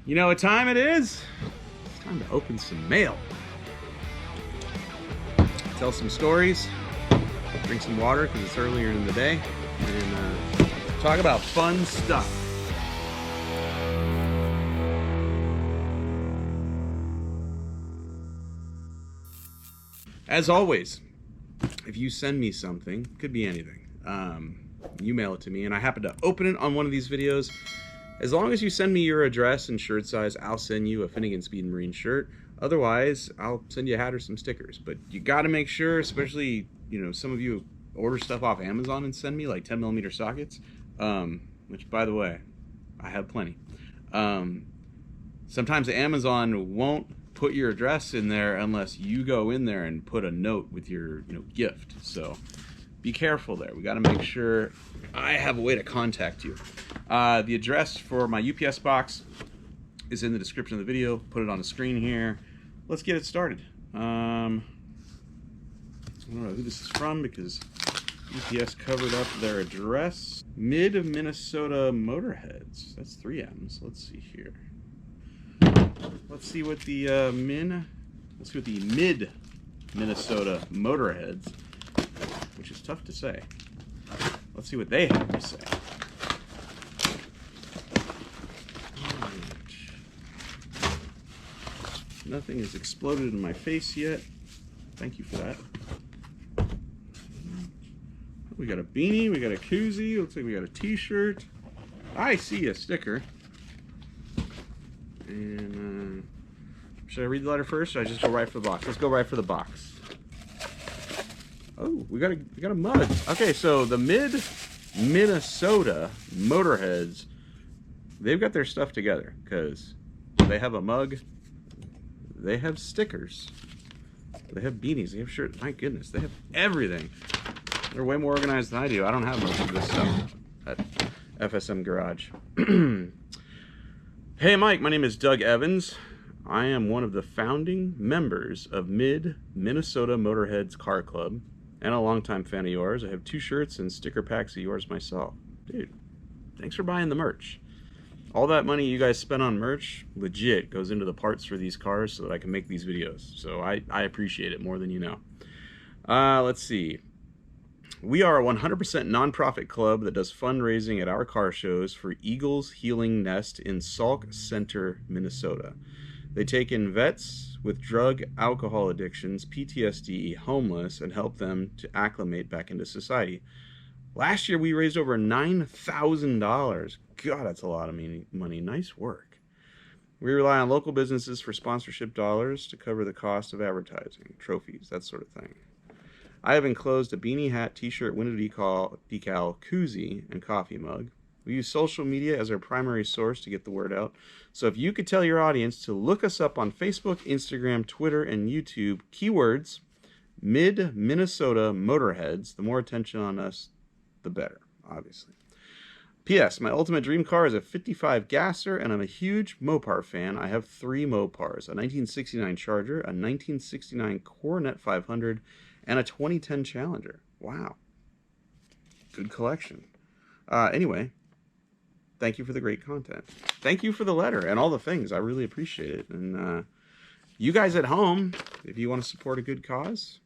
You know what time it is? It's time to open some mail. Tell some stories, drink some water because it's earlier in the day, and talk about fun stuff. As always, if you send me something, could be anything, you mail it to me and I happen to open it on one of these videos, as long as you send me your address and shirt size, I'll send you a Finnegan Speed and Marine shirt. Otherwise, I'll send you a hat or some stickers. But you got to make sure, especially, you know, some of you order stuff off Amazon and send me like 10mm sockets, which, by the way, I have plenty. Sometimes Amazon won't put your address in there unless you go in there and put a note with your, gift. So be careful there. We got to make sure I have a way to contact you. The address for my UPS box is in the description of the video. Put it on the screen here. Let's get it started. I don't know who this is from because UPS covered up their address. Minnesota Motorheads. That's 3 M's. Let's see here. Let's see what the mid Minnesota Motorheads, which is tough to say. Let's see what they have to say. Nothing has exploded in my face yet. Thank you for that. We got a beanie, we got a koozie, looks like we got a t-shirt. I see a sticker. And should I read the letter first, or should I just go right for the box? Let's go right for the box. Oh, we got a mug. Okay, so the Minnesota Motorheads, they've got their stuff together because they have a mug. They have stickers. They have beanies. They have shirts. My goodness, they have everything. They're way more organized than I do. I don't have most of this stuff at FSM Garage. Hey, Mike. My name is Doug Evans. I am one of the founding members of Minnesota Motorheads Car Club and a longtime fan of yours. I have 2 shirts and sticker packs of yours myself. Dude, thanks for buying the merch. All that money you guys spend on merch, legit, goes into the parts for these cars so that I can make these videos. So I appreciate it more than you know. Let's see. We are a 100% nonprofit club that does fundraising at our car shows for Eagles Healing Nest in Sauk Center, Minnesota. They take in vets with drug, alcohol addictions, PTSD, homeless, and help them to acclimate back into society. Last year, we raised over $9,000. God, that's a lot of money. Nice work. We rely on local businesses for sponsorship dollars to cover the cost of advertising, trophies, that sort of thing. I have enclosed a beanie, hat, t-shirt, window decal, koozie, and coffee mug. We use social media as our primary source to get the word out. So if you could tell your audience to look us up on Facebook, Instagram, Twitter, and YouTube, keywords, Minnesota Motorheads, the more attention on us, the better, obviously. P.S. My ultimate dream car is a 55 Gasser, and I'm a huge Mopar fan. I have 3 Mopars, a 1969 Charger, a 1969 Coronet 500, and a 2010 Challenger. Wow. Good collection. Anyway, thank you for the great content. Thank you for the letter and all the things. I really appreciate it. And you guys at home, if you want to support a good cause,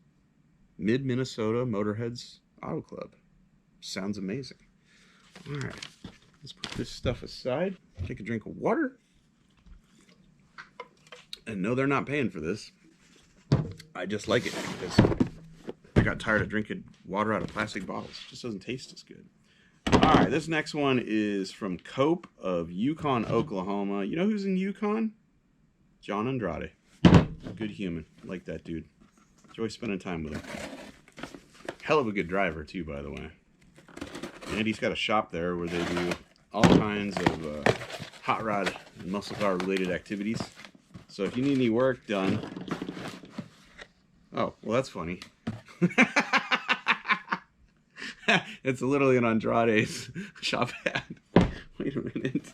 Minnesota Motorheads Auto Club. Sounds amazing. All right, let's put this stuff aside. Take a drink of water. And no, they're not paying for this. I just like it because I got tired of drinking water out of plastic bottles. It just doesn't taste as good. All right, this next one is from Cope of Yukon, Oklahoma. You know who's in Yukon? John Andrade. Good human. Like that dude. Enjoy spending time with him. Hell of a good driver, too, by the way. And he's got a shop there where they do all kinds of hot rod and muscle car related activities. So if you need any work done... Oh, well, that's funny. It's literally an Andrade's shop ad. Wait a minute.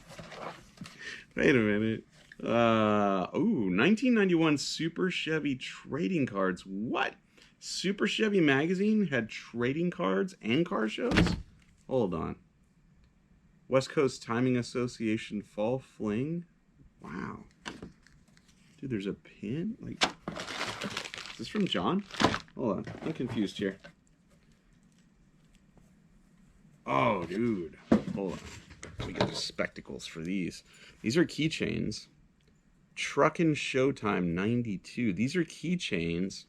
Wait a minute. Ooh, 1991 Super Chevy trading cards. What? Super Chevy magazine had trading cards and car shows? Hold on. West Coast Timing Association Fall Fling. Wow. Dude, there's a pin? Like, is this from John? Hold on. I'm confused here. Oh, dude. Hold on. Let me get the spectacles for these. These are keychains. Truckin' Showtime 92. These are keychains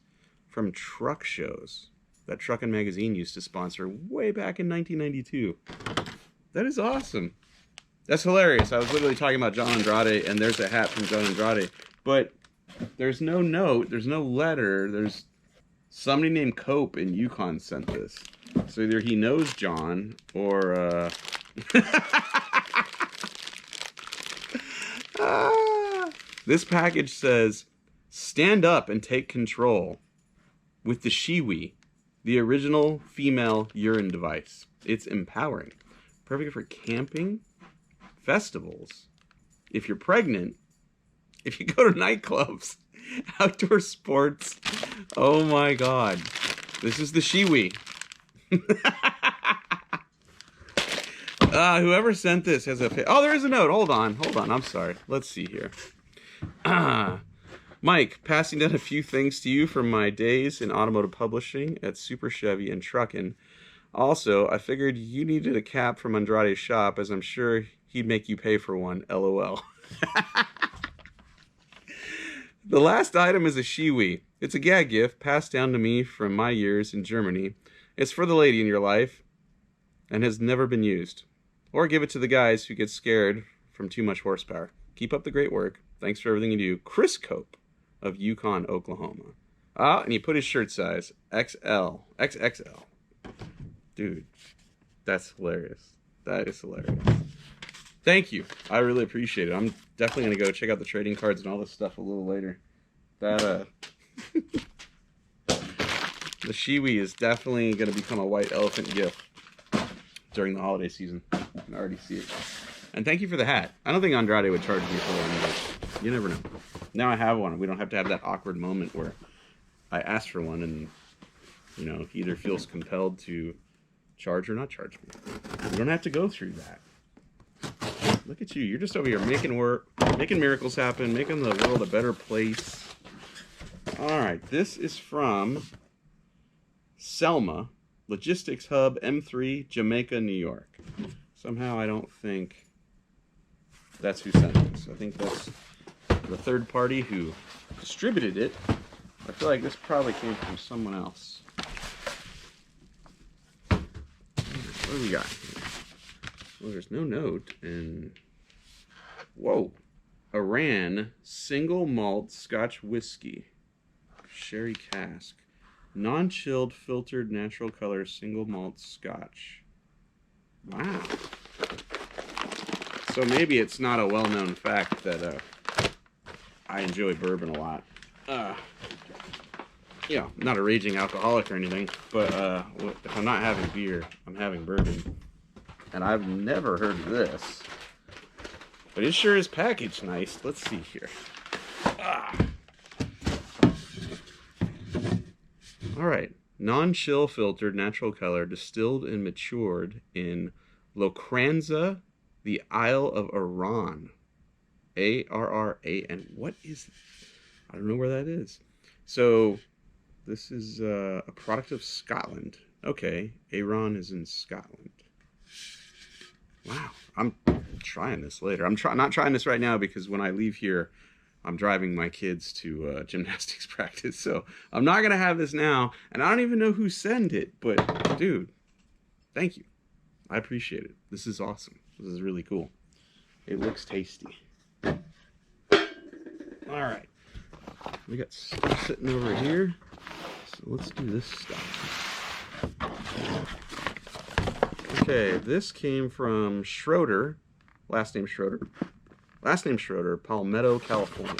from truck shows that Truckin' Magazine used to sponsor way back in 1992. That is awesome. That's hilarious. I was literally talking about John Andrade, and there's a hat from John Andrade. But there's no note, there's no letter, there's somebody named Cope in Yukon sent this. So either he knows John, or, This package says, stand up and take control with the Pkwy, the original female urine device. It's empowering. Perfect for camping, festivals, if you're pregnant, if you go to nightclubs, outdoor sports. Oh my God. This is the Pkwy. Whoever sent this has a... Oh, there is a note. Hold on. I'm sorry. Let's see here. Mike, passing down a few things to you from my days in automotive publishing at Super Chevy and Truckin'. Also, I figured you needed a cap from Andrade's shop, as I'm sure he'd make you pay for one. LOL. The last item is a Pkwy. It's a gag gift passed down to me from my years in Germany. It's for the lady in your life and has never been used. Or give it to the guys who get scared from too much horsepower. Keep up the great work. Thanks for everything you do. Chris Cope of Yukon, Oklahoma. And he put his shirt size, XXL. Dude, that's hilarious. That is hilarious. Thank you. I really appreciate it. I'm definitely going to go check out the trading cards and all this stuff a little later. The Pkwy is definitely going to become a white elephant gift during the holiday season. I can already see it. And thank you for the hat. I don't think Andrade would charge me for one, but you never know. Now I have one. We don't have to have that awkward moment where I ask for one and, you know, he either feels compelled to charge or not charge me. We don't have to go through that. Look at you. You're just over here making work, making miracles happen, making the world a better place. All right. This is from Selma, Logistics Hub, M3, Jamaica, New York. Somehow I don't think that's who sent this. I think that's the third party who distributed it. I feel like this probably came from someone else. What do we got here? Well, there's no note, and whoa, Iran single malt Scotch whiskey, sherry cask, non-chilled filtered natural color single malt Scotch. Wow. So maybe it's not a well-known fact that I enjoy bourbon a lot. You know, not a raging alcoholic or anything, but if I'm not having beer, I'm having bourbon. And I've never heard of this. But it sure is packaged nice. Let's see here. Alright. Non-chill filtered natural color, distilled and matured in Lokranza, the Isle of Arran. A-R-R-A-N. What is... I don't know where that is. So, this is a product of Scotland. Okay. Arran is in Scotland. Wow, I'm trying this later. I'm not trying this right now because when I leave here, I'm driving my kids to gymnastics practice. So I'm not going to have this now. And I don't even know who sent it. But, dude, thank you. I appreciate it. This is awesome. This is really cool. It looks tasty. All right. We got stuff sitting over here. So let's do this stuff. Okay, this came from Schroeder, last name Schroeder, Palmetto, California.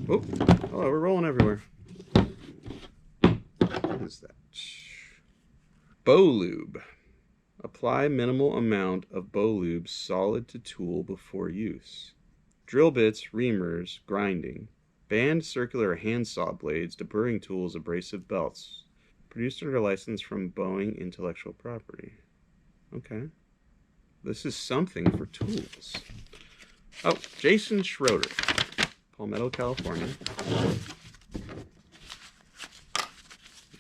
Oh, we're rolling everywhere. What is that? Bow lube. Apply minimal amount of bow lube solid to tool before use. Drill bits, reamers, grinding. Band circular handsaw blades to burring tools, abrasive belts. Produced under license from Boeing Intellectual Property. Okay. This is something for tools. Oh, Jason Schroeder, Palmetto, California.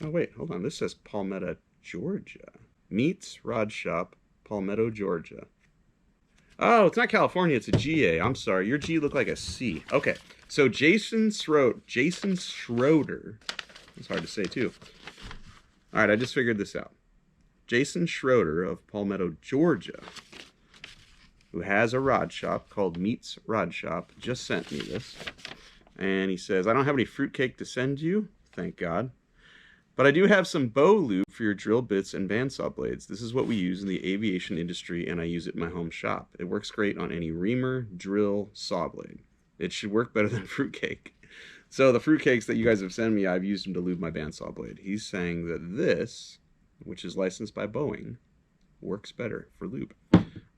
Oh, wait, hold on. This says Palmetto, Georgia. Meats Rod Shop, Palmetto, Georgia. Oh, it's not California. It's a GA. I'm sorry. Your G looked like a C. Okay. So Jason Schroeder. It's hard to say, too. All right, I just figured this out. Jason Schroeder of Palmetto, Georgia, who has a rod shop called Meats Rod Shop, just sent me this. And he says, I don't have any fruitcake to send you, thank God. But I do have some bow lube for your drill bits and bandsaw blades. This is what we use in the aviation industry, and I use it in my home shop. It works great on any reamer, drill, saw blade. It should work better than fruitcake. So the fruitcakes that you guys have sent me, I've used them to lube my bandsaw blade. He's saying that this, which is licensed by Boeing, works better for lube.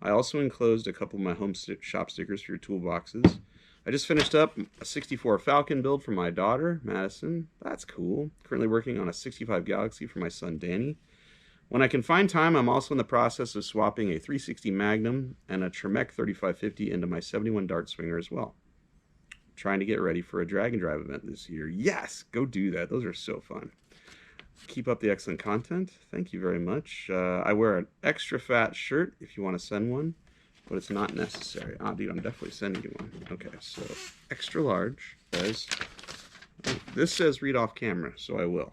I also enclosed a couple of my home shop stickers for your toolboxes. I just finished up a 64 Falcon build for my daughter, Madison. That's cool. Currently working on a 65 Galaxy for my son, Danny. When I can find time, I'm also in the process of swapping a 360 Magnum and a Tremec 3550 into my 71 Dart Swinger as well. Trying to get ready for a drag and drive event this year. Yes, go do that. Those are so fun. Keep up the excellent content. Thank you very much. I wear an extra fat shirt if you want to send one, but it's not necessary. Ah, dude, I'm definitely sending you one. Okay, so extra large says, this says read off camera, so I will.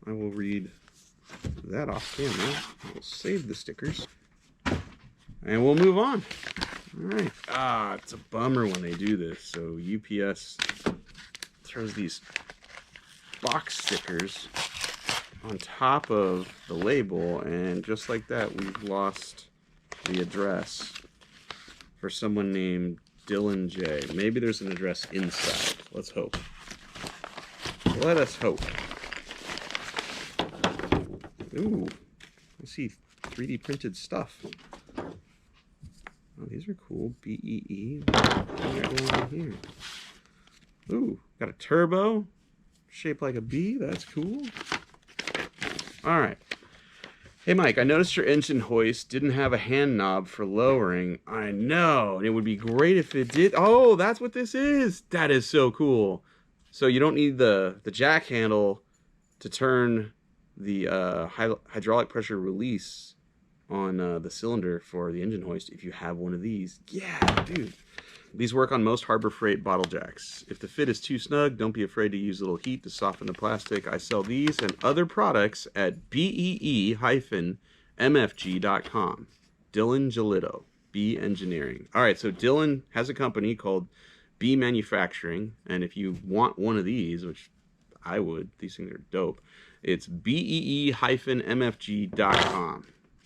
I will read that off camera. We'll save the stickers. And we'll move on. All right. Ah, it's a bummer when they do this. So UPS throws these box stickers on top of the label, and just like that, we've lost the address for someone named Dylan J. Maybe there's an address inside. Let's hope. Let us hope. Ooh, I see 3D printed stuff. Oh, these are cool. BEE. What's going on here? Ooh, got a turbo shaped like a bee. That's cool. All right. Hey, Mike, I noticed your engine hoist didn't have a hand knob for lowering. I know, and it would be great if it did. Oh, that's what this is. That is so cool. So you don't need the jack handle to turn the hydraulic pressure release on the cylinder for the engine hoist if you have one of these. Yeah, dude. These work on most Harbor Freight bottle jacks. If the fit is too snug, don't be afraid to use a little heat to soften the plastic. I sell these and other products at bee-mfg.com. Dylan Gelito, Bee Engineering. All right, so Dylan has a company called Bee Manufacturing, and if you want one of these, which I would, these things are dope, it's bee-mfg.com.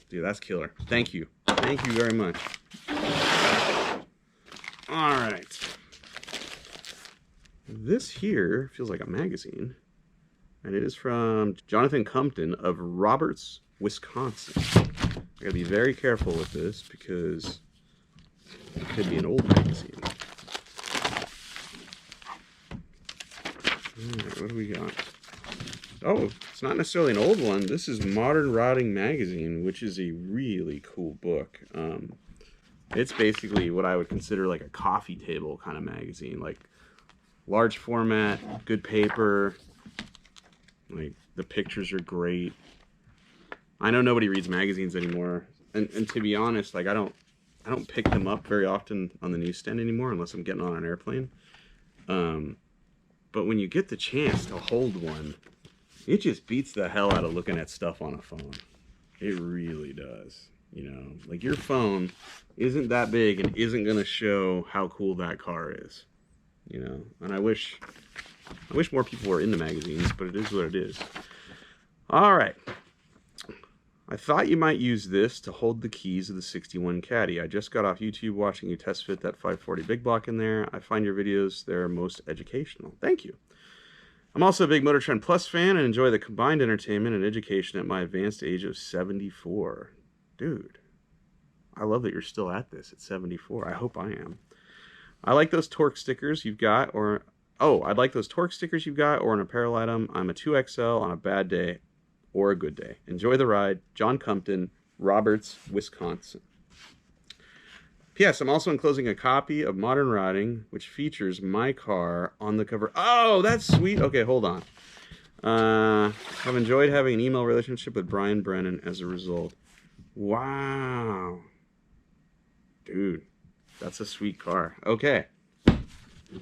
Dude, that's killer. Thank you. Thank you very much. All right. This here feels like a magazine, and it is from Jonathan Compton of Roberts, Wisconsin. I gotta be very careful with this because it could be an old magazine. All right, what do we got? Oh, it's not necessarily an old one. This is Modern Rodding Magazine, which is a really cool book. It's basically what I would consider like a coffee table kind of magazine, like large format, good paper, like the pictures are great. I know nobody reads magazines anymore, and to be honest, like I don't pick them up very often on the newsstand anymore unless I'm getting on an airplane. But when you get the chance to hold one, it just beats the hell out of looking at stuff on a phone. It really does. You know, like your phone isn't that big and isn't going to show how cool that car is. You know, and I wish more people were into magazines, but it is what it is. All right. I thought you might use this to hold the keys of the 61 Caddy. I just got off YouTube watching you test fit that 540 big block in there. I find your videos there most educational. Thank you. I'm also a big Motor Trend Plus fan and enjoy the combined entertainment and education at my advanced age of 74. Dude, I love that you're still at this at 74. I hope I am. I like those torque stickers you've got, or Oh, I'd like those torque stickers you've got or an apparel item. I'm a 2XL on a bad day or a good day. Enjoy the ride. John Compton, Roberts, Wisconsin. P.S. I'm also enclosing a copy of Modern Riding, which features my car on the cover. Oh, that's sweet. Okay, hold on. I've enjoyed having an email relationship with Brian Brennan as a result. Wow. Dude, that's a sweet car. Okay.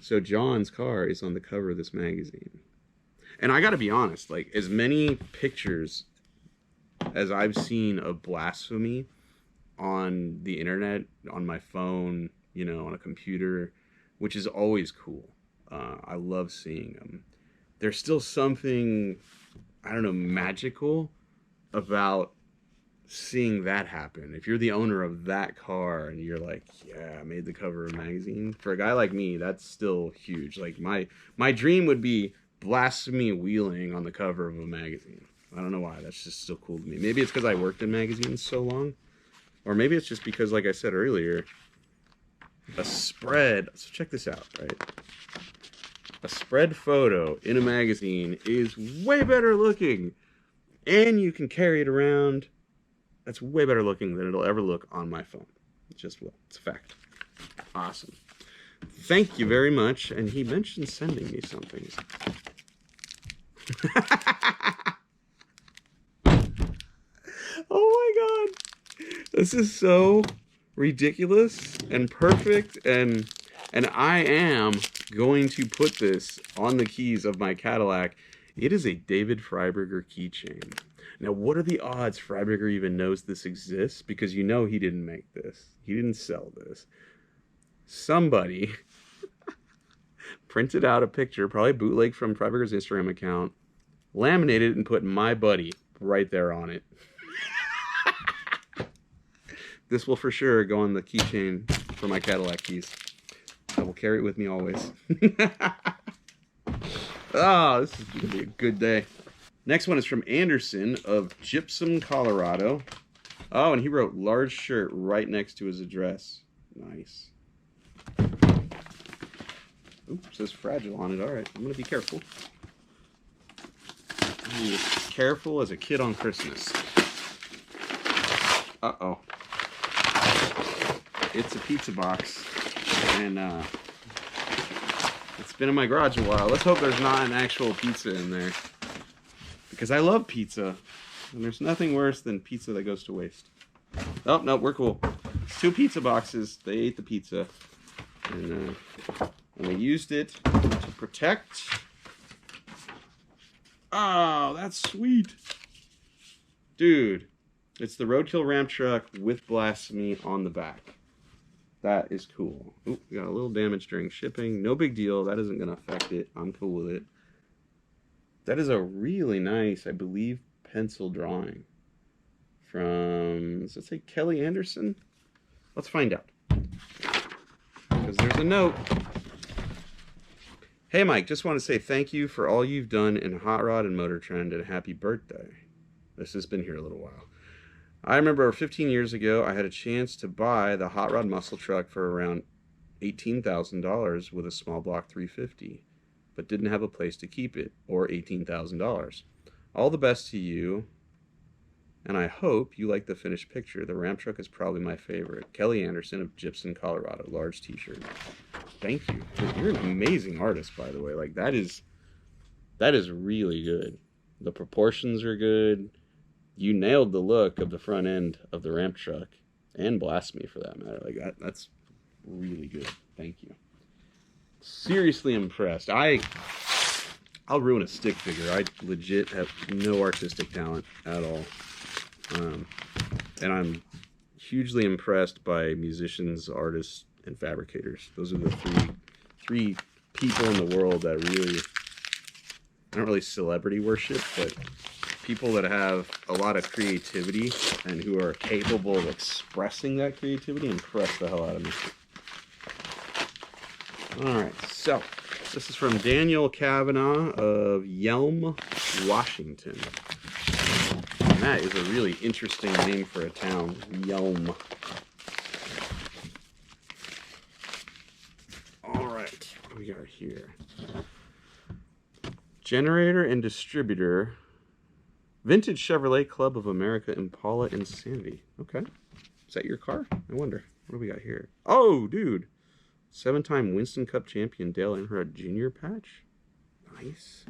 So John's car is on the cover of this magazine. And I gotta be honest, like, as many pictures as I've seen of blasphemy on the internet, on my phone, you know, on a computer, which is always cool. I love seeing them. There's still something, I don't know, magical about seeing that happen. If you're the owner of that car and you're like, yeah, I made the cover of a magazine. For a guy like me, that's still huge. Like, my dream would be blasphemy wheeling on the cover of a magazine. I don't know why. That's just still cool to me. Maybe it's because I worked in magazines so long. Or maybe it's just because, like I said earlier, a spread... So check this out, right? A spread photo in a magazine is way better looking. And you can carry it around. That's way better looking than it'll ever look on my phone. It just will. It's a fact. Awesome. Thank you very much. And he mentioned sending me something. Oh my god. This is so ridiculous and perfect, and I am going to put this on the keys of my Cadillac. It is a David Freiberger keychain. Now, what are the odds Freiberger even knows this exists? Because you know he didn't make this. He didn't sell this. Somebody printed out a picture, probably bootleg from Freiberger's Instagram account, laminated it, and put "my buddy" right there on it. This will for sure go on the keychain for my Cadillac keys. I will carry it with me always. Oh, this is going to be a good day. Next one is from Anderson of Gypsum, Colorado. Oh, and he wrote "large shirt" right next to his address. Nice. Oops, it says "fragile" on it. All right, I'm going to be careful. Be as careful as a kid on Christmas. Uh-oh. It's a pizza box, and it's been in my garage a while. Let's hope there's not an actual pizza in there, because I love pizza, and there's nothing worse than pizza that goes to waste. Oh, no, we're cool. It's 2 pizza boxes. They ate the pizza, and we used it to protect. Oh, that's sweet. Dude, it's the Roadkill Ramp Truck with Blasphemy on the back. That is cool. Ooh, we got a little damage during shipping. No big deal. That isn't going to affect it. I'm cool with it. That is a really nice, I believe, pencil drawing from, does it say Kelly Anderson? Let's find out. Because there's a note. Hey, Mike, just want to say thank you for all you've done in Hot Rod and Motor Trend, and happy birthday. This has been here a little while. I remember 15 years ago, I had a chance to buy the Hot Rod muscle truck for around $18,000 with a small block 350, but didn't have a place to keep it, or $18,000. All the best to you, and I hope you like the finished picture. The Ram truck is probably my favorite. Kelly Anderson of Gypsum, Colorado. Large t-shirt. Thank you. You're an amazing artist, by the way. Like, that is really good. The proportions are good. You nailed the look of the front end of the ramp truck, and Blasphemy for that matter. Like, that's really good. Thank you. Seriously impressed. I'll ruin a stick figure. I legit have no artistic talent at all. And I'm hugely impressed by musicians, artists, and fabricators. Those are the three people in the world that really, I don't really celebrity worship, but people that have a lot of creativity and who are capable of expressing that creativity impress the hell out of me. Alright, so this is from Daniel Kavanaugh of Yelm, Washington. And that is a really interesting name for a town, Yelm. Alright, what do we got here? Generator and distributor. Vintage Chevrolet Club of America Impala Insanity. Okay. Is that your car? I wonder. What do we got here? Oh, dude. 7-time Winston Cup champion Dale Earnhardt Jr. patch. Nice.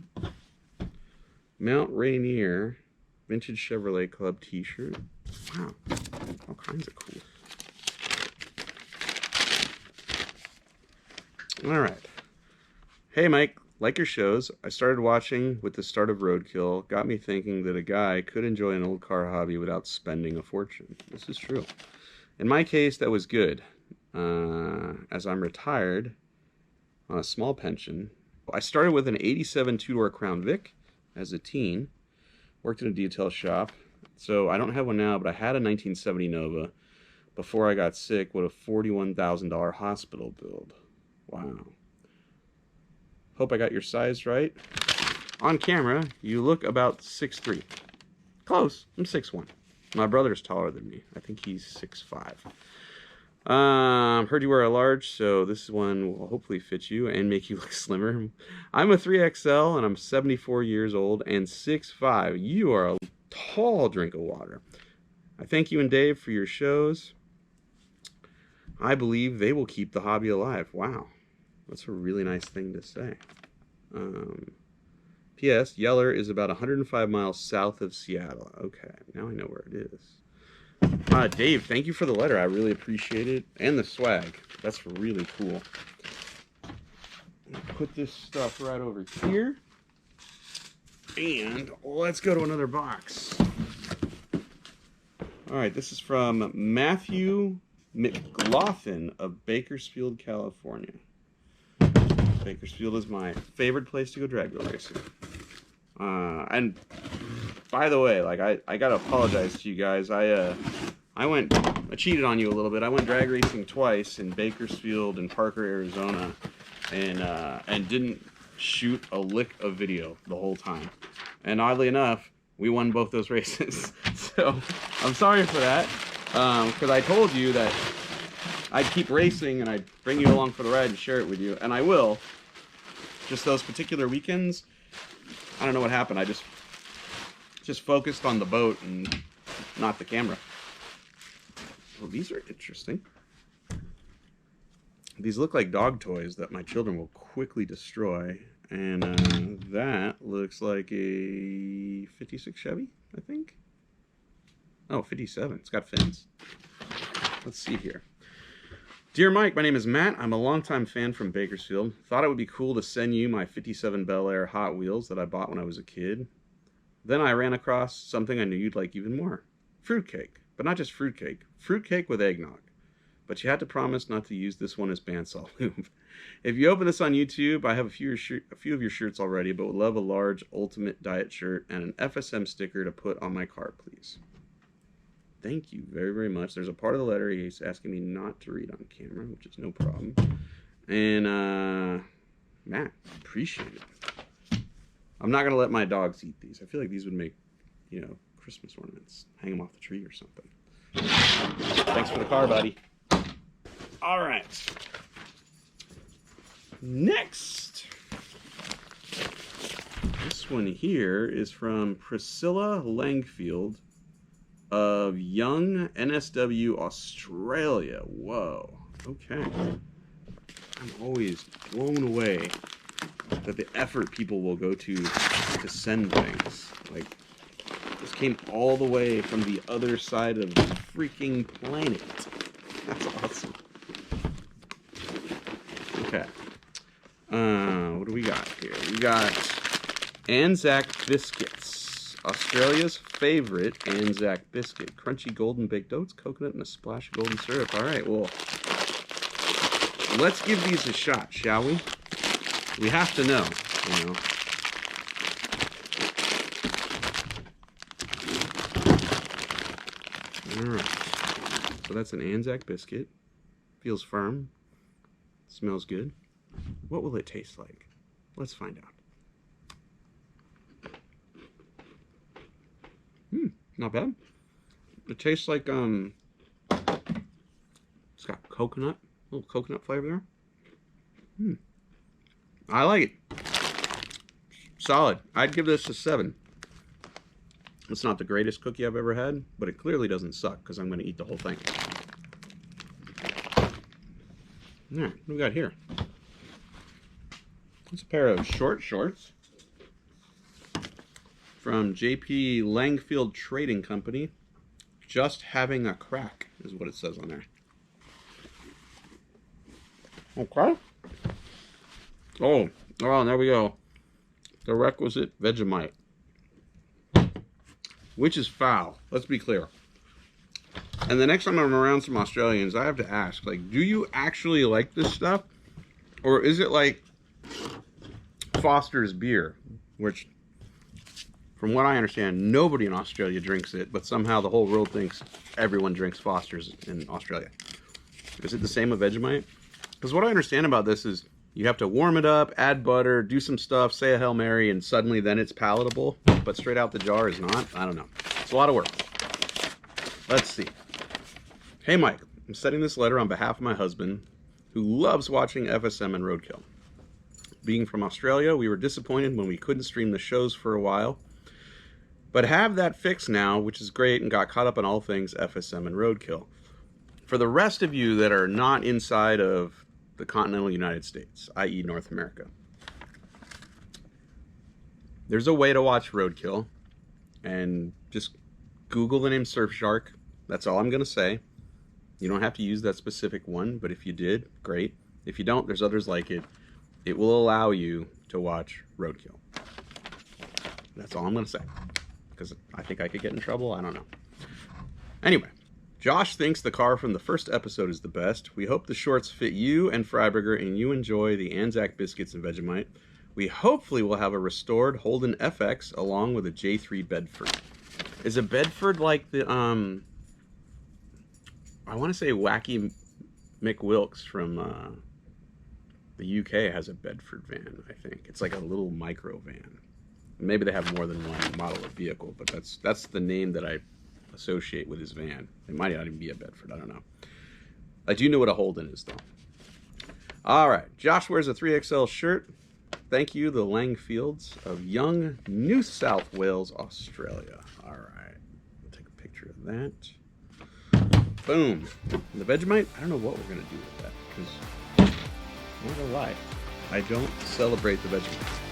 Mount Rainier Vintage Chevrolet Club t-shirt. Wow. All kinds of cool. All right. Hey, Mike. Like your shows, I started watching with the start of Roadkill. Got me thinking that a guy could enjoy an old car hobby without spending a fortune. This is true. In my case, that was good. As I'm retired on a small pension. I started with an 87 two-door Crown Vic as a teen. Worked in a detail shop. So I don't have one now, but I had a 1970 Nova before I got sick with a $41,000 hospital bill. Wow. Hope I got your size right. On camera, you look about 6'3". Close. I'm 6'1". My brother's taller than me. I think he's 6'5". Heard you wear a large, so this one will hopefully fit you and make you look slimmer. I'm a 3XL and I'm 74 years old and 6'5". You are a tall drink of water. I thank you and Dave for your shows. I believe they will keep the hobby alive. Wow. That's a really nice thing to say. P.S. Yeller is about 105 miles south of Seattle. Okay, now I know where it is. Dave, thank you for the letter. I really appreciate it. And the swag. That's really cool. Put this stuff right over here. And let's go to another box. All right, this is from Matthew McLaughlin of Bakersfield, California. Bakersfield is my favorite place to go drag racing. And by the way, like I gotta apologize to you guys. I cheated on you a little bit. I went drag racing twice in Bakersfield and Parker, Arizona, and didn't shoot a lick of video the whole time. And oddly enough, we won both those races. So I'm sorry for that, because I told you that I'd keep racing and I'd bring you along for the ride and share it with you, and I will. Just those particular weekends, I don't know what happened. I just focused on the boat and not the camera. Well, these are interesting. These look like dog toys that my children will quickly destroy. And that looks like a 56 Chevy, I think. Oh, 57. It's got fins. Let's see here. Dear Mike, my name is Matt. I'm a longtime fan from Bakersfield. Thought it would be cool to send you my 57 Bel Air Hot Wheels that I bought when I was a kid. Then I ran across something I knew you'd like even more. Fruitcake. But not just fruitcake. Fruitcake with eggnog. But you had to promise not to use this one as bandsaw lube. If you open this on YouTube, I have a few of your shirts already, but would love a large Ultimate Diet shirt and an FSM sticker to put on my car, please. Thank you very, very much. There's a part of the letter he's asking me not to read on camera, which is no problem. And, Matt, appreciate it. I'm not going to let my dogs eat these. I feel like these would make, Christmas ornaments. Hang them off the tree or something. Thanks for the car, buddy. All right. Next. This one here is from Priscilla Langfield of Young NSW Australia. Whoa. Okay. I'm always blown away at the effort people will go to send things. Like, this came all the way from the other side of the freaking planet. That's awesome. Okay. What do we got here? We got Anzac biscuits. Australia's favorite Anzac biscuit. Crunchy golden baked oats, coconut, and a splash of golden syrup. All right, well, let's give these a shot, shall we? We have to know, All right. So that's an Anzac biscuit. Feels firm. Smells good. What will it taste like? Let's find out. Not bad. It tastes like, it's got coconut, a little coconut flavor there. I like it. Solid. I'd give this a 7. It's not the greatest cookie I've ever had, but it clearly doesn't suck because I'm going to eat the whole thing. All right, what do we got here? It's a pair of short shorts from J.P. Langfield Trading Company. Just having a crack is what it says on there. Okay. Oh, and there we go. The requisite Vegemite. Which is foul. Let's be clear. And the next time I'm around some Australians, I have to ask, like, do you actually like this stuff? Or is it like Foster's beer? Which, from what I understand, nobody in Australia drinks it, but somehow the whole world thinks everyone drinks Foster's in Australia. Is it the same with Vegemite? Because what I understand about this is you have to warm it up, add butter, do some stuff, say a Hail Mary, and suddenly then it's palatable. But straight out the jar is not. I don't know. It's a lot of work. Let's see. Hey, Mike. I'm sending this letter on behalf of my husband, who loves watching FSM and Roadkill. Being from Australia, we were disappointed when we couldn't stream the shows for a while, but have that fixed now, which is great, and got caught up on all things FSM and Roadkill. For the rest of you that are not inside of the continental United States, i.e. North America, there's a way to watch Roadkill, and just Google the name Surfshark. That's all I'm going to say. You don't have to use that specific one, but if you did, great. If you don't, there's others like it. It will allow you to watch Roadkill. That's all I'm going to say, because I think I could get in trouble. I don't know. Anyway, Josh thinks the car from the first episode is the best. We hope the shorts fit you and Freiberger, and you enjoy the Anzac biscuits and Vegemite. We hopefully will have a restored Holden FX along with a J3 Bedford. Is a Bedford like the, I want to say Wacky Mick Wilkes from the UK has a Bedford van, I think. It's like a little micro van. Maybe they have more than one model of vehicle, but that's the name that I associate with his van. It might not even be a Bedford, I don't know. I do know what a Holden is, though. All right, Josh wears a 3XL shirt. Thank you, the Langfields of Young, New South Wales, Australia. All right, we'll take a picture of that. Boom. And the Vegemite, I don't know what we're going to do with that, because I'm not going to lie, I don't celebrate the Vegemite.